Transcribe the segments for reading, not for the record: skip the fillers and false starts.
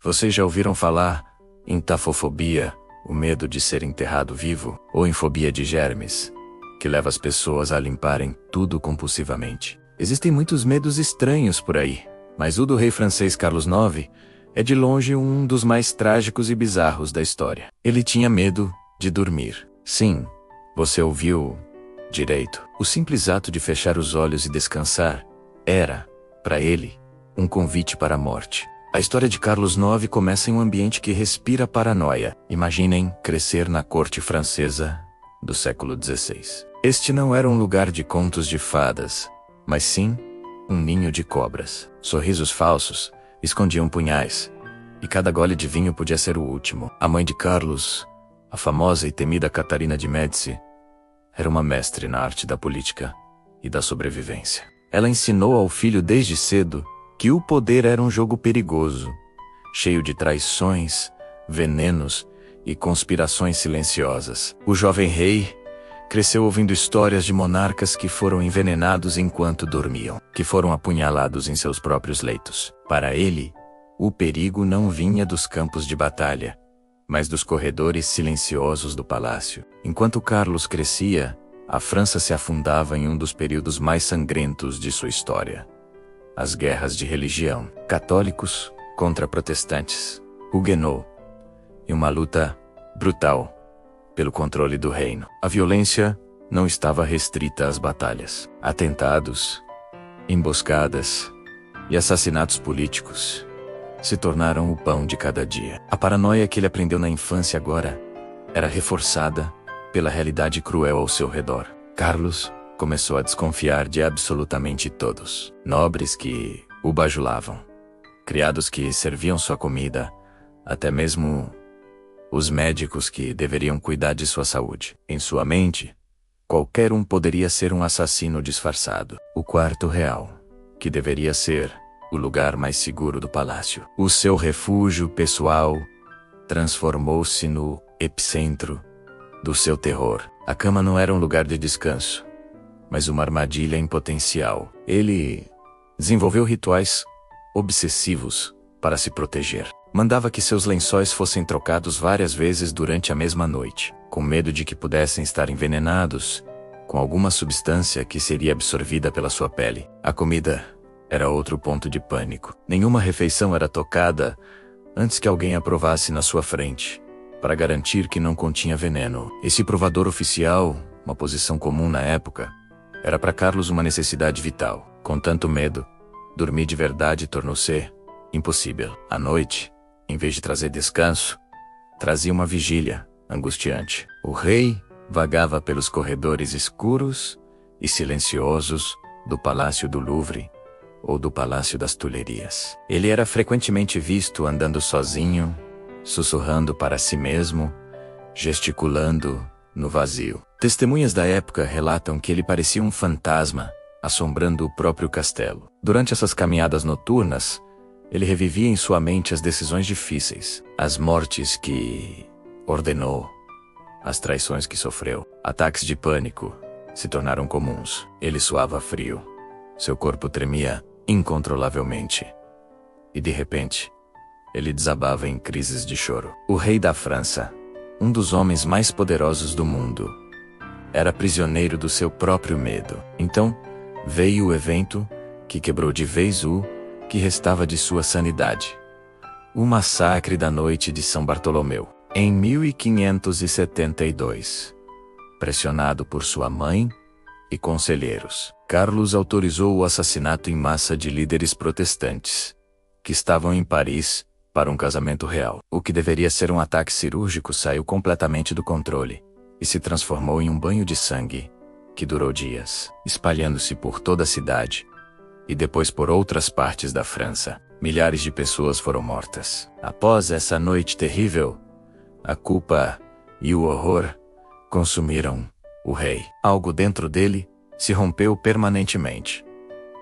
Vocês já ouviram falar em tafofobia, o medo de ser enterrado vivo, ou em fobia de germes, que leva as pessoas a limparem tudo compulsivamente? Existem muitos medos estranhos por aí, mas o do rei francês Carlos IX é de longe um dos mais trágicos e bizarros da história. Ele tinha medo de dormir. Sim, você ouviu direito. O simples ato de fechar os olhos e descansar era, para ele, um convite para a morte. A história de Carlos IX começa em um ambiente que respira paranoia. Imaginem crescer na corte francesa do século XVI. Este não era um lugar de contos de fadas, mas sim um ninho de cobras. Sorrisos falsos escondiam punhais, e cada gole de vinho podia ser o último. A mãe de Carlos, a famosa e temida Catarina de Médici, era uma mestre na arte da política e da sobrevivência. Ela ensinou ao filho desde cedo que o poder era um jogo perigoso, cheio de traições, venenos e conspirações silenciosas. O jovem rei cresceu ouvindo histórias de monarcas que foram envenenados enquanto dormiam, que foram apunhalados em seus próprios leitos. Para ele, o perigo não vinha dos campos de batalha, mas dos corredores silenciosos do palácio. Enquanto Carlos crescia, a França se afundava em um dos períodos mais sangrentos de sua história. As guerras de religião, católicos contra protestantes, huguenots, e uma luta brutal pelo controle do reino. A violência não estava restrita às batalhas. Atentados, emboscadas e assassinatos políticos se tornaram o pão de cada dia. A paranoia que ele aprendeu na infância agora era reforçada pela realidade cruel ao seu redor. Carlos começou a desconfiar de absolutamente todos. Nobres que o bajulavam, criados que serviam sua comida, até mesmo os médicos que deveriam cuidar de sua saúde. Em sua mente, qualquer um poderia ser um assassino disfarçado. O quarto real, que deveria ser o lugar mais seguro do palácio, o seu refúgio pessoal, transformou-se no epicentro do seu terror. A cama não era um lugar de descanso, mas uma armadilha em potencial. Ele desenvolveu rituais obsessivos para se proteger. Mandava que seus lençóis fossem trocados várias vezes durante a mesma noite, com medo de que pudessem estar envenenados com alguma substância que seria absorvida pela sua pele. A comida era outro ponto de pânico. Nenhuma refeição era tocada antes que alguém a provasse na sua frente, para garantir que não continha veneno. Esse provador oficial, uma posição comum na época, era para Carlos uma necessidade vital. Com tanto medo, dormir de verdade tornou-se impossível. À noite, em vez de trazer descanso, trazia uma vigília angustiante. O rei vagava pelos corredores escuros e silenciosos do Palácio do Louvre ou do Palácio das Tulherias. Ele era frequentemente visto andando sozinho, sussurrando para si mesmo, gesticulando no vazio. Testemunhas da época relatam que ele parecia um fantasma, assombrando o próprio castelo. Durante essas caminhadas noturnas, ele revivia em sua mente as decisões difíceis, as mortes que ordenou, as traições que sofreu. Ataques de pânico se tornaram comuns. Ele suava frio. Seu corpo tremia incontrolavelmente. E de repente, ele desabava em crises de choro. O rei da França, um dos homens mais poderosos do mundo, era prisioneiro do seu próprio medo. Então, veio o evento que quebrou de vez o que restava de sua sanidade. O massacre da noite de São Bartolomeu. Em 1572, pressionado por sua mãe e conselheiros, Carlos autorizou o assassinato em massa de líderes protestantes, que estavam em Paris para um casamento real. O que deveria ser um ataque cirúrgico saiu completamente do controle e se transformou em um banho de sangue que durou dias, espalhando-se por toda a cidade e depois por outras partes da França. Milhares de pessoas foram mortas. Após essa noite terrível, a culpa e o horror consumiram o rei. Algo dentro dele se rompeu permanentemente.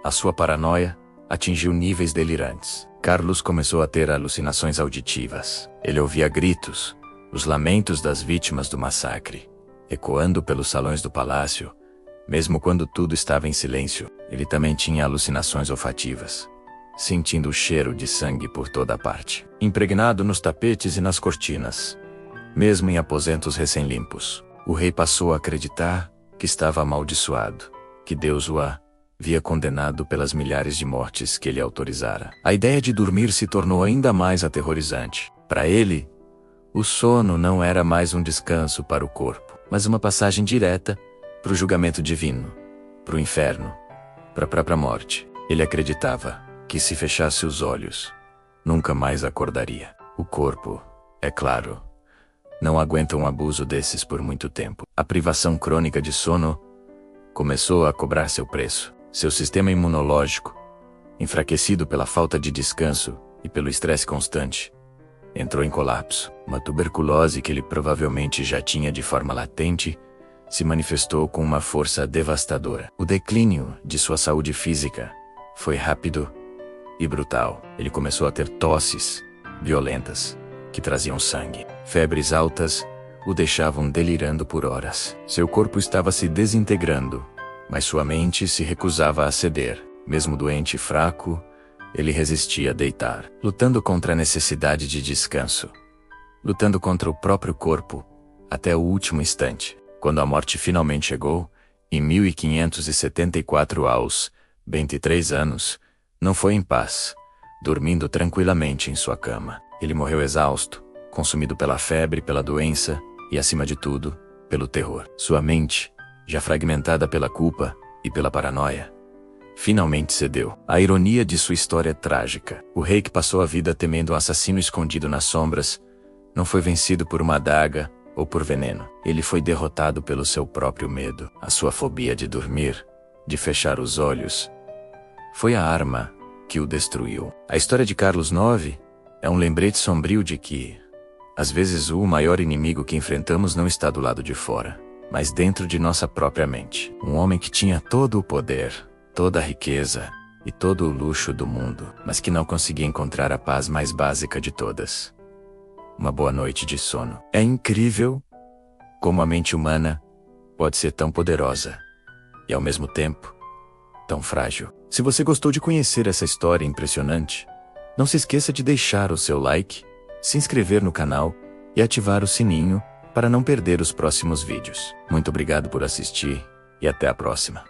A sua paranoia atingiu níveis delirantes. Carlos começou a ter alucinações auditivas. Ele ouvia gritos, os lamentos das vítimas do massacre, ecoando pelos salões do palácio. Mesmo quando tudo estava em silêncio, ele também tinha alucinações olfativas. sentindo o cheiro de sangue por toda parte, impregnado nos tapetes e nas cortinas. Mesmo em aposentos recém-limpos, o rei passou a acreditar que estava amaldiçoado, que Deus o havia condenado pelas milhares de mortes que ele autorizara. A ideia de dormir se tornou ainda mais aterrorizante. Para ele, o sono não era mais um descanso para o corpo, mas uma passagem direta para o julgamento divino, para o inferno, para a própria morte. Ele acreditava que se fechasse os olhos, nunca mais acordaria. O corpo, é claro, não aguenta um abuso desses por muito tempo. A privação crônica de sono começou a cobrar seu preço. Seu sistema imunológico, enfraquecido pela falta de descanso e pelo estresse constante, entrou em colapso. Uma tuberculose que ele provavelmente já tinha de forma latente se manifestou com uma força devastadora. O declínio de sua saúde física foi rápido e brutal. Ele começou a ter tosses violentas que traziam sangue. Febres altas o deixavam delirando por horas. Seu corpo estava se desintegrando, mas sua mente se recusava a ceder. Mesmo doente e fraco, ele resistia a deitar, lutando contra a necessidade de descanso, lutando contra o próprio corpo, até o último instante. Quando a morte finalmente chegou, em 1574 aos 23 anos, não foi em paz, dormindo tranquilamente em sua cama. Ele morreu exausto, consumido pela febre, pela doença e, acima de tudo, pelo terror. Sua mente, já fragmentada pela culpa e pela paranoia, finalmente cedeu. A ironia de sua história é trágica. O rei que passou a vida temendo um assassino escondido nas sombras, não foi vencido por uma adaga ou por veneno. Ele foi derrotado pelo seu próprio medo. A sua fobia de dormir, de fechar os olhos, foi a arma que o destruiu. A história de Carlos IX é um lembrete sombrio de que, às vezes, o maior inimigo que enfrentamos não está do lado de fora, mas dentro de nossa própria mente. Um homem que tinha todo o poder, toda a riqueza e todo o luxo do mundo, mas que não conseguia encontrar a paz mais básica de todas: uma boa noite de sono. É incrível como a mente humana pode ser tão poderosa e, ao mesmo tempo, tão frágil. Se você gostou de conhecer essa história impressionante, não se esqueça de deixar o seu like, se inscrever no canal e ativar o sininho para não perder os próximos vídeos. Muito obrigado por assistir e até a próxima.